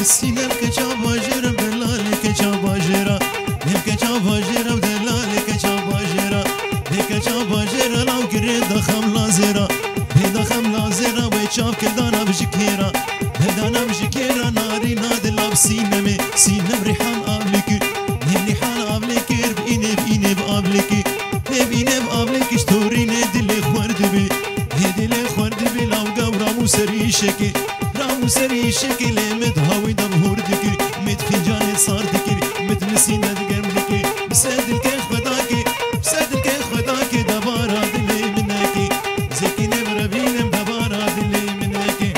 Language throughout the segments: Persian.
سینم که چا باجرم دلال که چا باجرا نیم که چا باجرم دلال که چا باجرا که چا باجرا لو گری دخم لازرا دخم لازرا و چاپ که دانا بجکیرا دانا بجکیرا ناری نادل سینم سینم ریحان آبلکی ریحان آبلکی بینه بآبلکی بینه بآبلکی شتورینه دل خورد بی دل خورد بی لو گو رامو سری شکی رامو سری شکی لیمت هاوی دم هورد کی مت فنجان صار دکی مت مسینه دگم دکی بسدل که خدا کی بسدل که خدا کی دبارا دل منکی زکی نبربینم دبارا دل منکی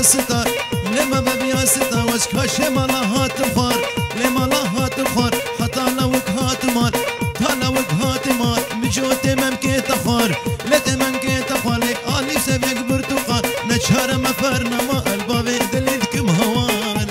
ستار لما ببيا ستا وشكاش مالا هات فار لما لا هات فار حتى لوك هات مال تلوك هات مال بجوت ممكن تفار لتممكن تفار لك آلي سبك برتقال نشهر مفرنا ما البابي دليلكم هوان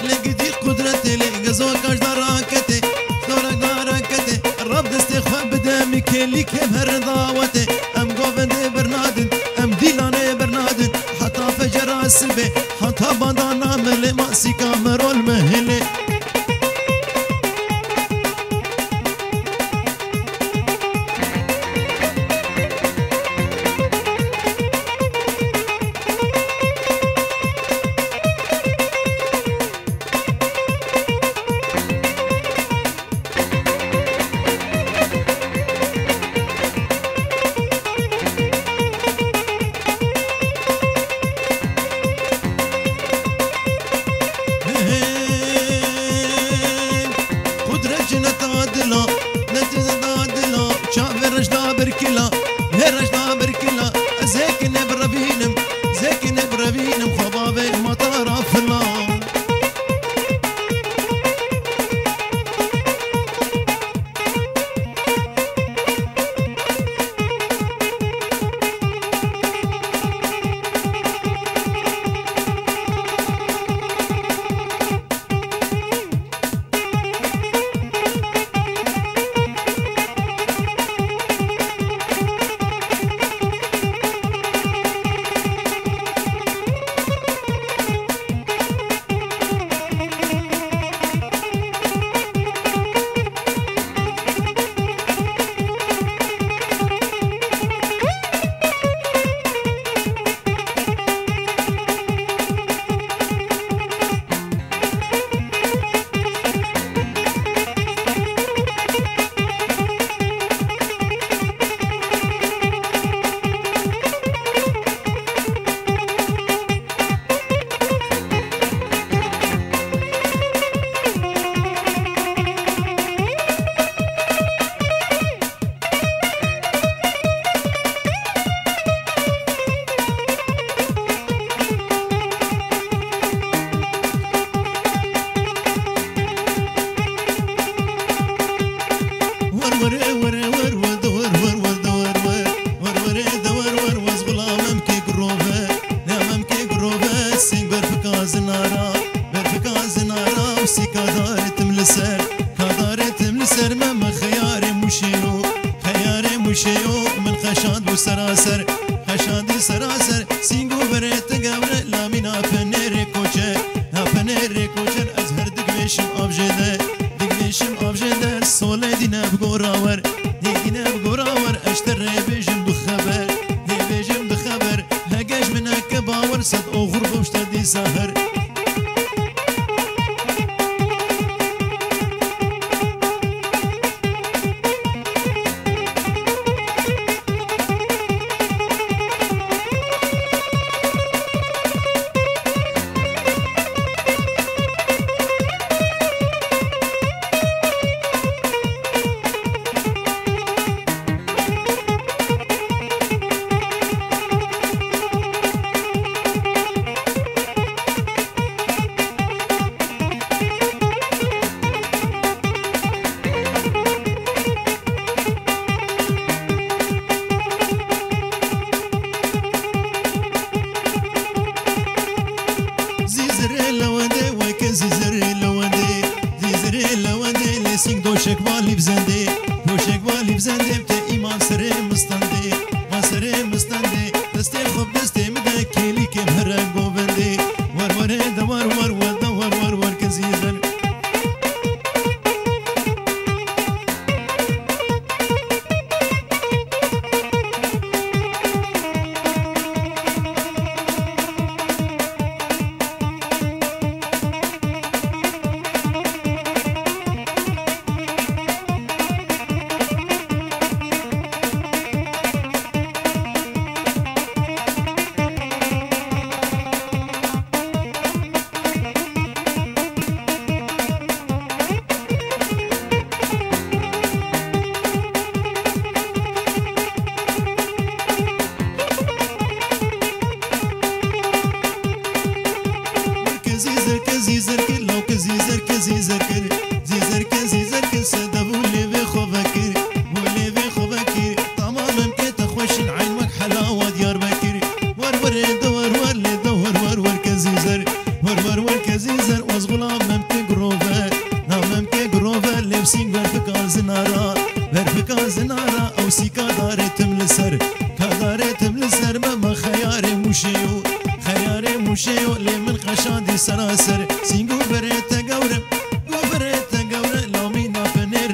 لقدي قدرتي لقزوك اجدر راكتي دورك داركتي الرب دستي خواب بدمك اللي كبهر ضاوتي ام قوفندي برنادن ام ديلاني برنادن حتى فجر السبي حتى بدانا ملي ماسي كامرو المهلي نفسي كدارتم لسر كدارتم لسر ما خياري مشيو خياري مشيو من خشاد وسراسر خشادي سراسر سينجو بريت قبر لا من أبنيري كوشر أبنيري كوشر أزهر دقمشم أبجده دقمشم أبجده سولي دينا بقوراور دينا بقوراور أشتري بيجم بخبر بيجم بخبر هجاج منك باور صد أغرب واشتدي سهر دوشك بالي بزندي دوشك بالي بزندي بتا إيمان سري مستندي ما سري مستندي دستي خب دستي مدا كيلي كم هرق بوبندي ور ور دور ور ور دور ور ور كزيزن زيزر كل لو كزيزر كزيزر كل زيزر كزيزر كل سدبو اللي بخو بكر واللي بخو بكر تمام كي تخوش عينك حلاوة ديار بكر ور ور دور ور لي دور ور ور كزيزر ور ور ور كزيزر وزغلام ممكن جروفر ممكن جروفر لبسين برفكان زنارا برفكان زنارا او سيكا دارتم لسر كدارتم لسر ما خياري مشيو خياري مشيو لي من خشادي سراسر سينجو بريت قورم قو بريت قورم لو مينا فنير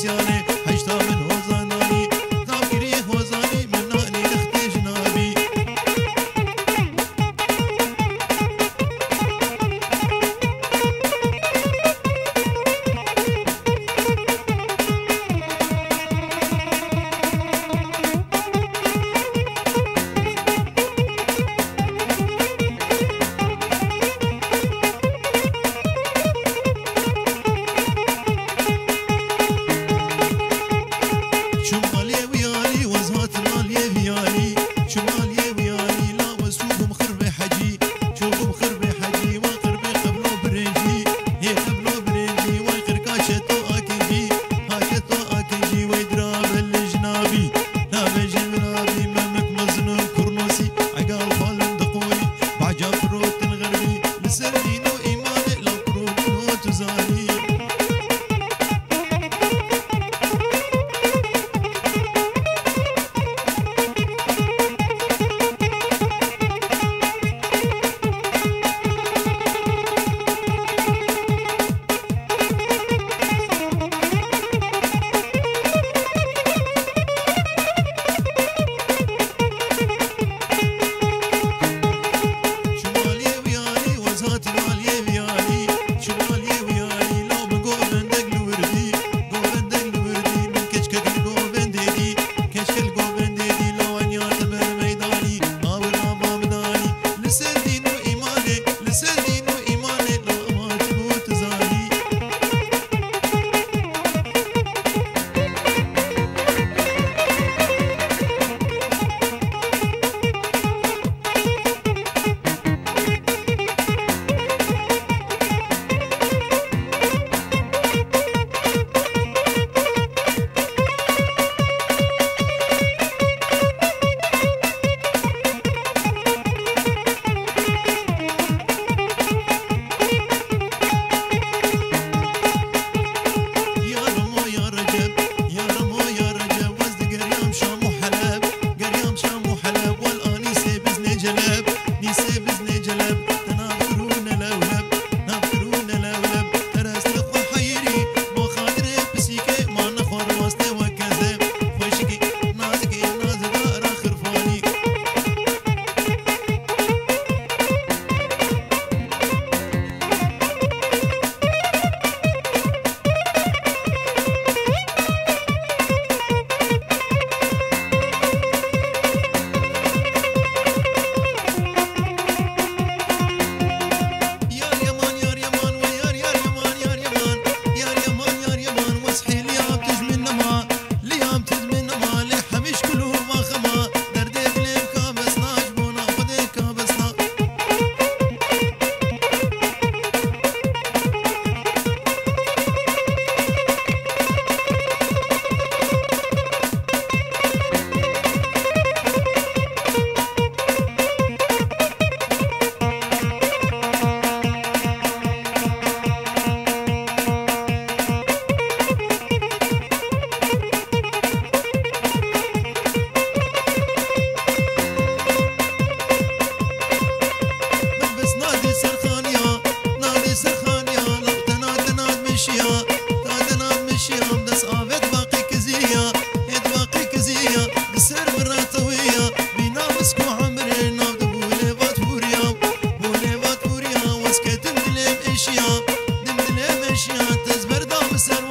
نسياني حشتا من هوزاناني تاكري هوزاني من ناني اختي جنابي Dum dilem eşya, tez berda mısır